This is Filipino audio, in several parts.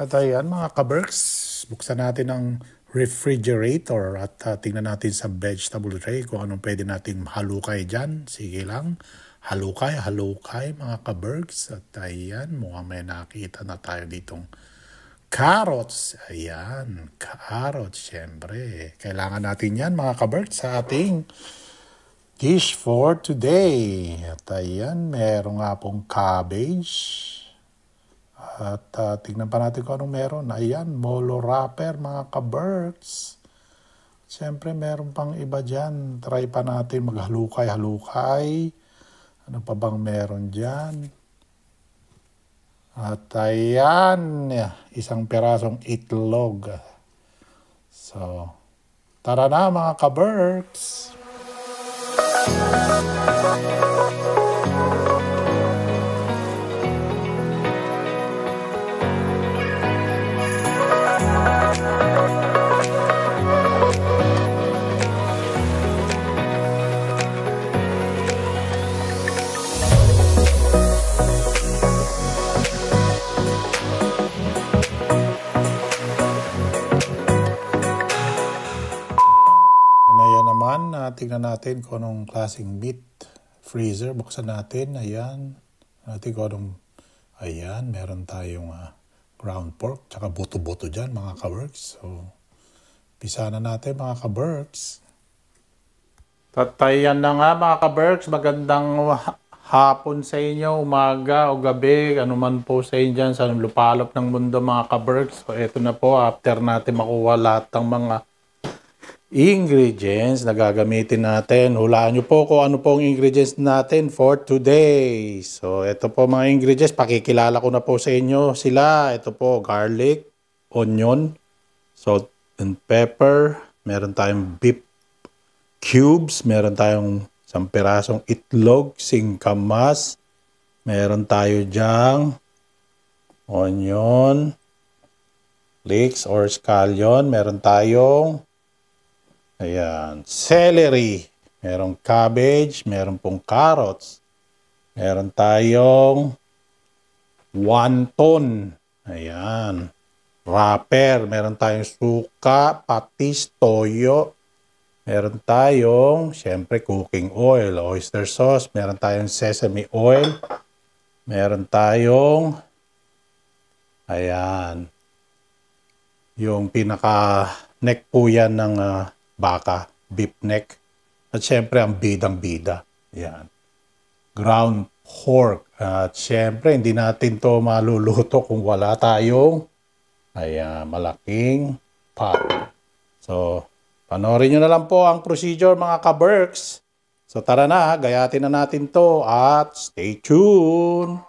At ayan mga kaberks, buksan natin ang refrigerator at tingnan natin sa vegetable tray kung anong pwede nating halukay dyan. Sige lang, halukay mga kaberks. At ayan, mukhang may nakita na tayo ditong carrots. Ayan, carrots syempre. Kailangan natin yan mga kaberks sa ating dish for today. At ayan, meron nga pong cabbage. At tignan pa natin kung anong meron. Ayan, molo wrapper mga ka-birds. Siyempre meron pang iba dyan. Try pa natin maghalukay-halukay. Ano pa bang meron dyan? At ayan, isang pirasong itlog. So, tara na mga ka-birds. Tingnan natin kung anong klaseng meat freezer. Buksan natin. Ayan. Natin kung anong... Ayan. Meron tayong ground pork. Tsaka buto-buto dyan mga ka-works. So, pisa na natin mga ka-works. Tatayan na nga mga ka-works. Magandang hapon sa inyo. Umaga o gabi. Ano man po sa inyo dyan. Sa lupalop ng mundo mga ka-works. So, eto na po. After natin makuha lahat ng mga ingredients na gagamitin natin. Hulaan nyo po kung ano pong ingredients natin for today. So, ito po mga ingredients. Pakikilala ko na po sa inyo sila. Ito po, garlic, onion, salt and pepper. Meron tayong beef cubes. Meron tayong isang pirasong itlog, singkamas. Meron tayo dyang onion, leeks or scallion. Meron tayong ayan, celery, merong cabbage, meron pong carrots, meron tayong wonton, ayan, wrapper, meron tayong suka, patis, toyo, meron tayong, syempre, cooking oil, oyster sauce, meron tayong sesame oil, meron tayong, ayan, yung pinaka-neck po yan ng baka, beef neck. At syempre, ang bidang-bida. Yan. Ground pork. At syempre, hindi natin to maluluto kung wala tayong malaking pot. So, panoorin nyo na lang po ang procedure mga ka-berks. So, tara na, gayatin na natin to at stay tuned.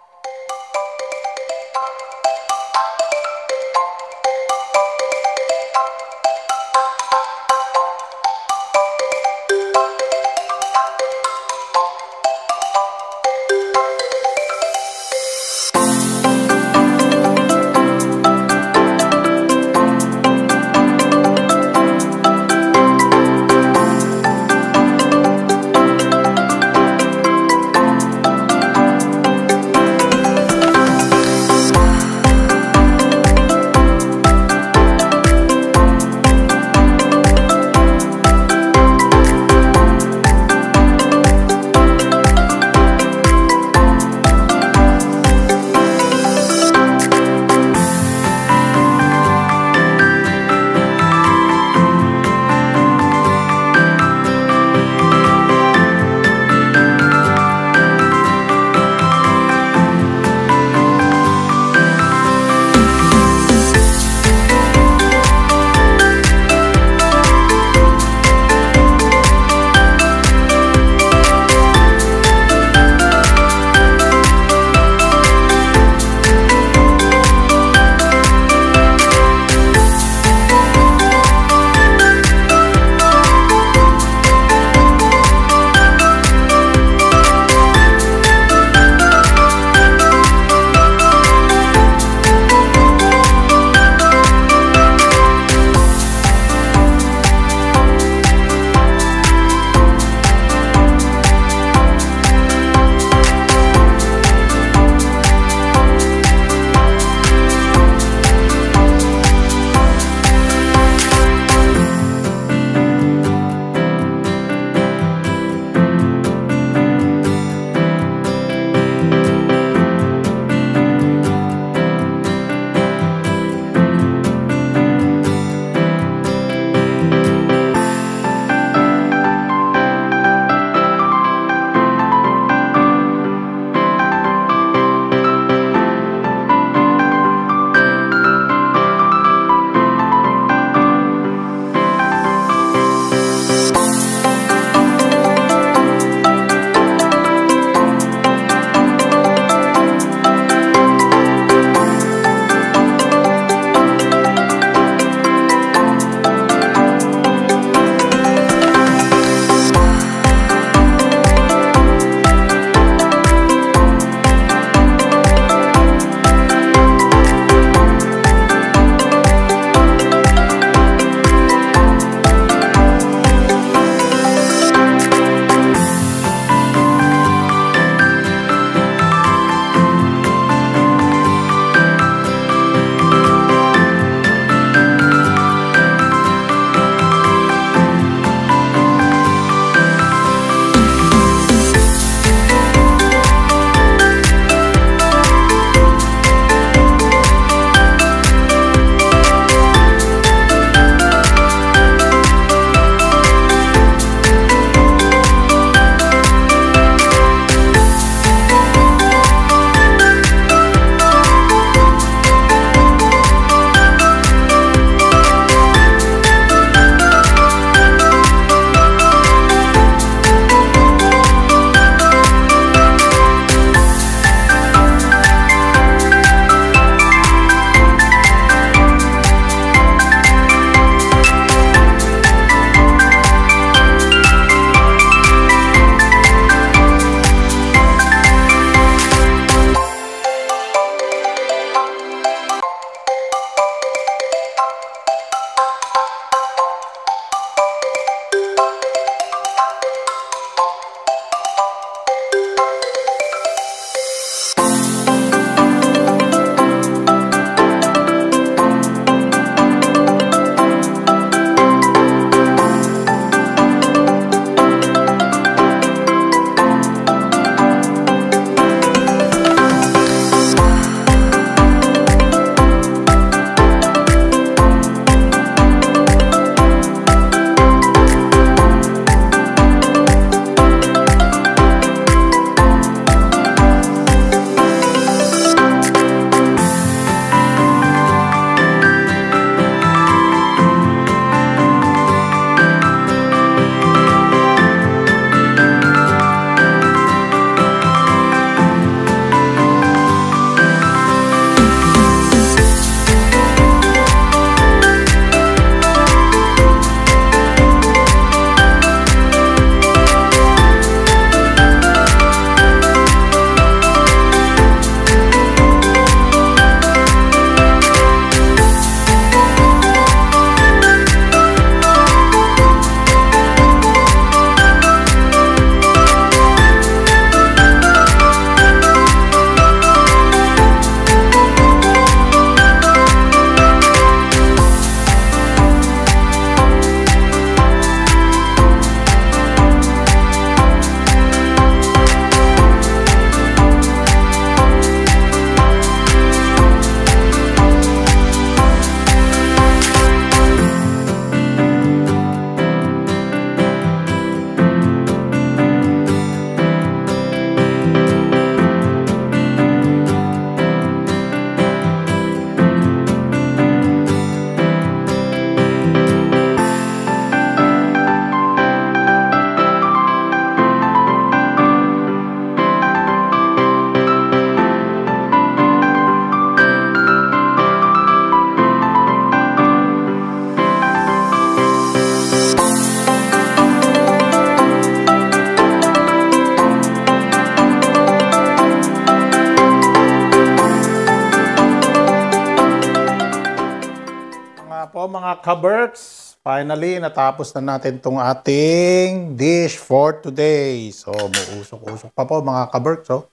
ka-Berks, finally, natapos na natin itong ating dish for today. So, muusok-usok pa po mga ka-Berks. Oh.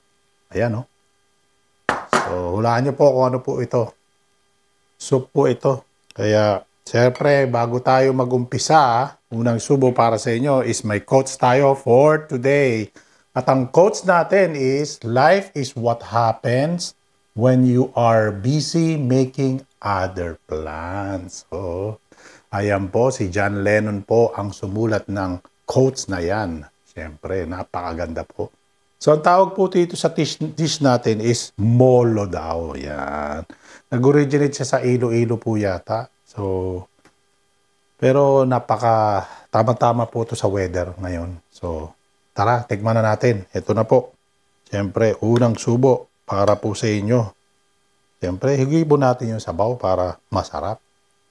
Ayan, oh. So, hulaan nyo po kung ano po ito. Soup po ito. Kaya, siyempre, bago tayo mag-umpisa, unang subo para sa inyo is may quotes tayo for today. At ang quotes natin is, life is what happens when you are busy making other plans. So, ayan po, si John Lennon po ang sumulat ng quotes na yan. Siyempre, napakaganda po. So, ang tawag po dito sa dish natin is molo daw. Yan. Nag-originate siya sa Iloilo po yata. So, pero tama-tama po ito sa weather ngayon. So, tara, tikman na natin. Ito na po. Siyempre, unang subo para po sa inyo. Siyempre, higipon natin yung sabaw para masarap.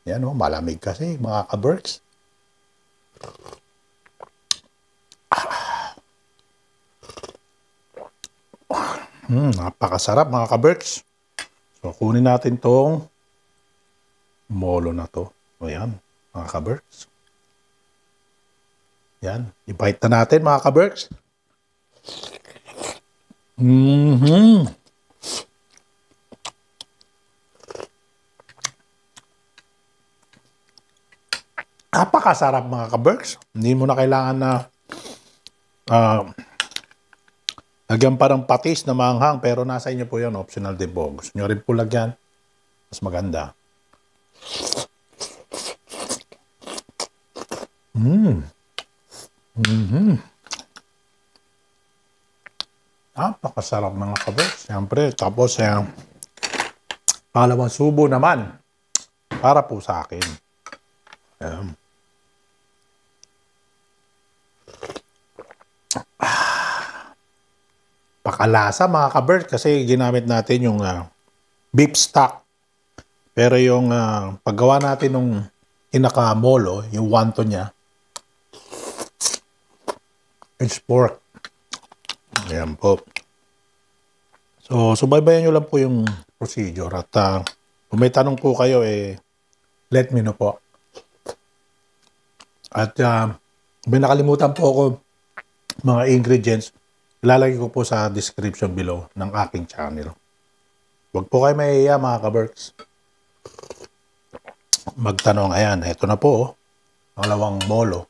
Yan o, malamig kasi mga ka-Berks. Napakasarap mga ka-Berks. So, kunin natin tong molo na to. O yan, mga ka-Berks. Yan, i-bite na natin mga ka-Berks. Napakasarap mga ka-Berks. Hindi mo na kailangan na lagyan pa ng patis na maanghang, pero nasa inyo po yun, optional din po. Gusto nyo rin po lagyan, mas maganda. Napakasarap mga ka-Berks. Siyempre, tapos pangalawang subo naman para po sa akin. Pakalasa mga ka-Berks kasi ginamit natin yung beef stock. Pero yung paggawa natin ng inakamolo, yung wonton niya, it's pork. Ayan po. So, subaybayan nyo lang po yung procedure. At kung may tanong po kayo, let me know po. At may nakalimutan po ako mga ingredients. Ilalagay ko po sa description below ng aking channel. Huwag po kayo mahihiya mga ka-Berks. Magtanong, ayan, ito na po. Pangalawang molo.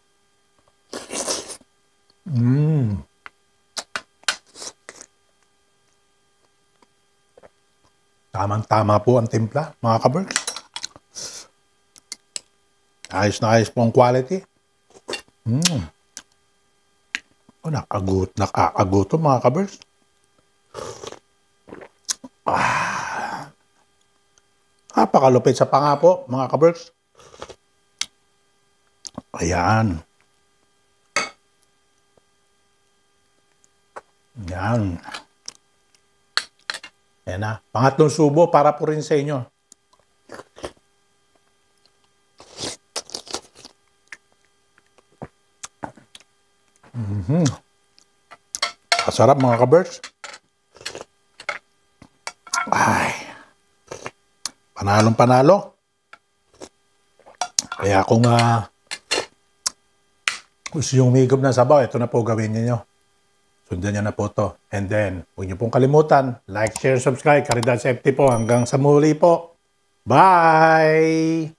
Tamang-tama po ang timpla, mga ka-Berks. Ayos na ayos po ang quality. Nakakagutom mga ka-Berks. Napakalupit sa panga po, mga ka-Berks. Ayan. Ayan. Ayan na. Pangatlong subo para po rin sa inyo. Masarap mga ka-Berks. Ay. Panalong panalo. Kaya kung gusto yung umigop na sabaw, ito na po gawin niyo. Sundan niyo na po to. And then, huwag niyo pong kalimutan, like, share, subscribe. Caridad Safety po. Hanggang sa muli po. Bye!